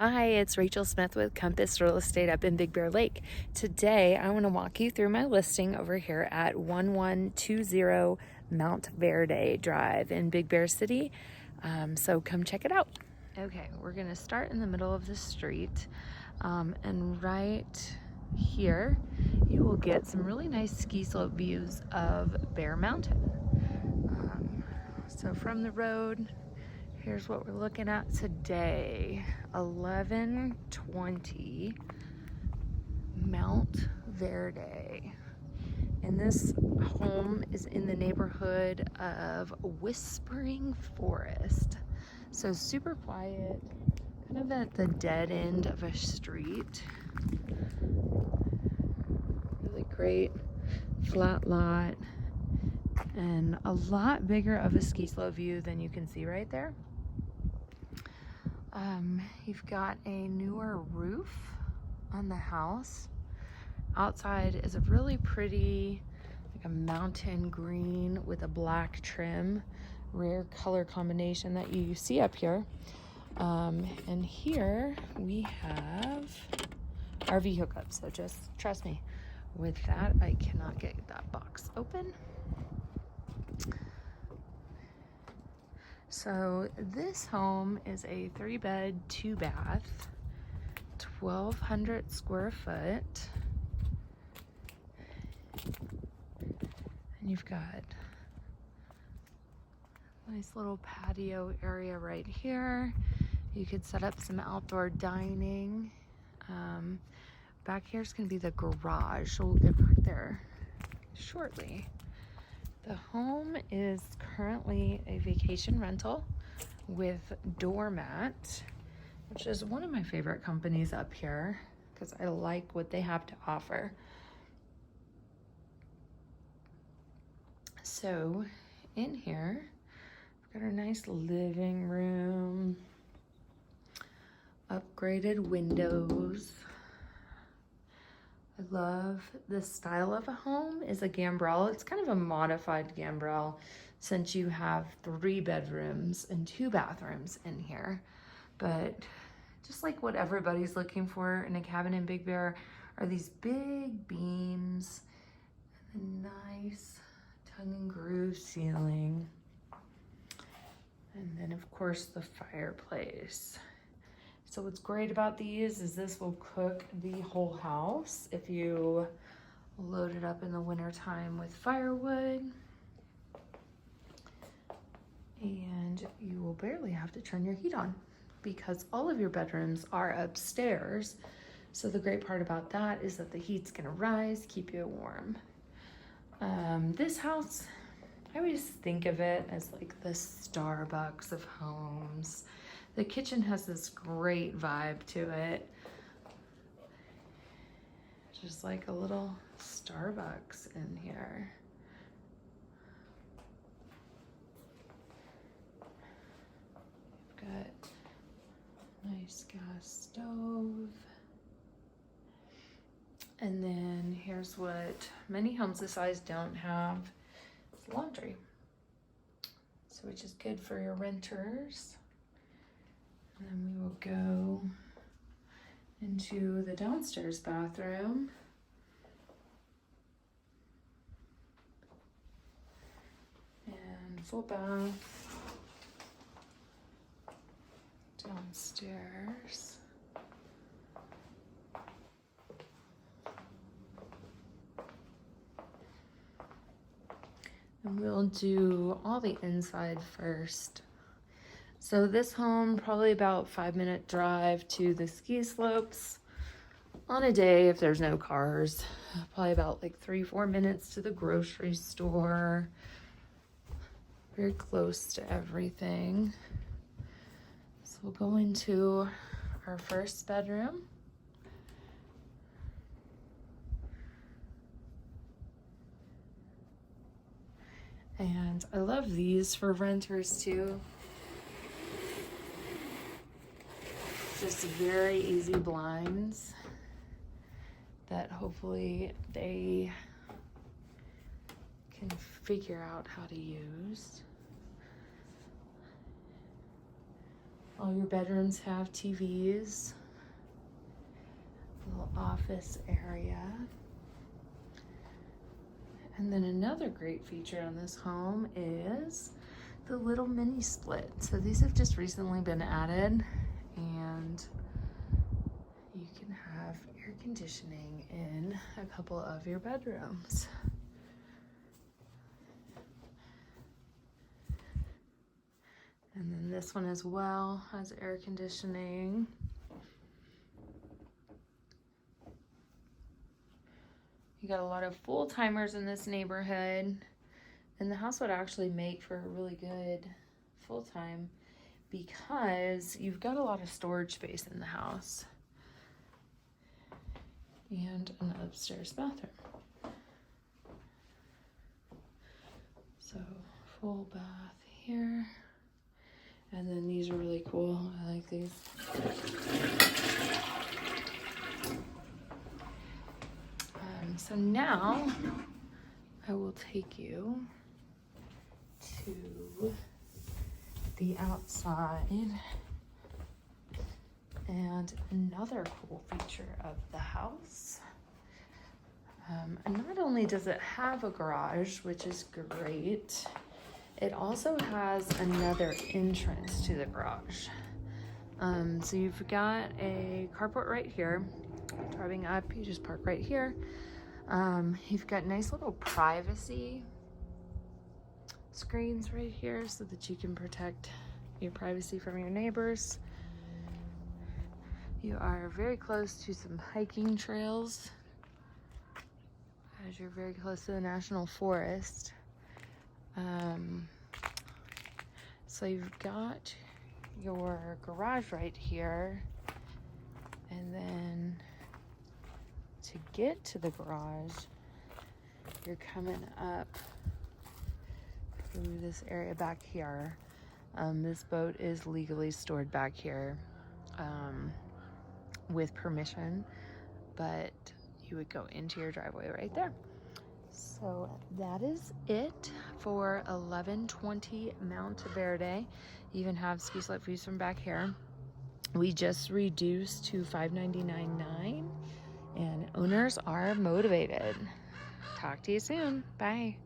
Hi, it's Rachael Smith with Compass Real Estate up in Big Bear Lake. Today, I want to walk you through my listing over here at 1120 Mount Verde Drive in Big Bear City. So come check it out. Okay, we're going to start in the middle of the street. And right here, you will get some really nice ski slope views of Bear Mountain. So from the road, here's what we're looking at today. 1120 Mount Verde. And this home is in the neighborhood of Whispering Forest. So super quiet, kind of at the dead end of a street. Really great flat lot and a lot bigger of a ski slope view than you can see right there. You've got a newer roof on the house. Outside is a really pretty, like a mountain green with a black trim, rare color combination that you see up here. And here we have RV hookup, so just trust me. With that, I cannot get that box open. So this home is a 3-bed, 2-bath, 1,200 square foot. And you've got a nice little patio area right here. You could set up some outdoor dining. Back here is going to be the garage, so we'll get back there shortly. The home is currently a vacation rental with Doormat, which is one of my favorite companies up here because I like what they have to offer. So in here, we've got our nice living room, upgraded windows. I love this style of a home is a gambrel. It's kind of a modified gambrel since you have 3 bedrooms and 2 bathrooms in here. But just like what everybody's looking for in a cabin in Big Bear are these big beams and a nice tongue and groove ceiling. And then of course the fireplace. So what's great about these is this will cook the whole house if you load it up in the winter time with firewood. And you will barely have to turn your heat on because all of your bedrooms are upstairs. So the great part about that is that the heat's gonna rise, keep you warm. This house, I always think of it as like the Starbucks of homes. The kitchen has this great vibe to it. Just like a little Starbucks in here. We've got a nice gas stove. And then here's what many homes this size don't have. It's laundry. So which is good for your renters. And then we will go into the downstairs bathroom. And full bath downstairs. And we'll do all the inside first. So this home, probably about 5-minute drive to the ski slopes on a day if there's no cars. Probably about like 3-4 minutes to the grocery store. Very close to everything. So we'll go into our first bedroom. And I love these for renters too. Just very easy blinds that hopefully they can figure out how to use. All your bedrooms have TVs. Little office area. And then another great feature on this home is the little mini split. So these have just recently been added, and you can have air conditioning in a couple of your bedrooms. And then this one as well has air conditioning. You got a lot of full-timers in this neighborhood, and the house would actually make for a really good full-time because you've got a lot of storage space in the house and an upstairs bathroom. So full bath here, and then these are really cool. I like these. So now I will take you to the outside, and another cool feature of the house. Not only does it have a garage, which is great, it also has another entrance to the garage. So you've got a carport right here. Driving up, you just park right here. You've got nice little privacy screens right here so that you can protect your privacy from your neighbors. You are very close to some hiking trails as you're very close to the National Forest. So you've got your garage right here, and then to get to the garage, you're coming up through this area back here. This boat is legally stored back here with permission, but you would go into your driveway right there. So that is it for 1120 Monteverde. You even have ski slip views from back here. We just reduced to $599.9, and owners are motivated. Talk to you soon. Bye.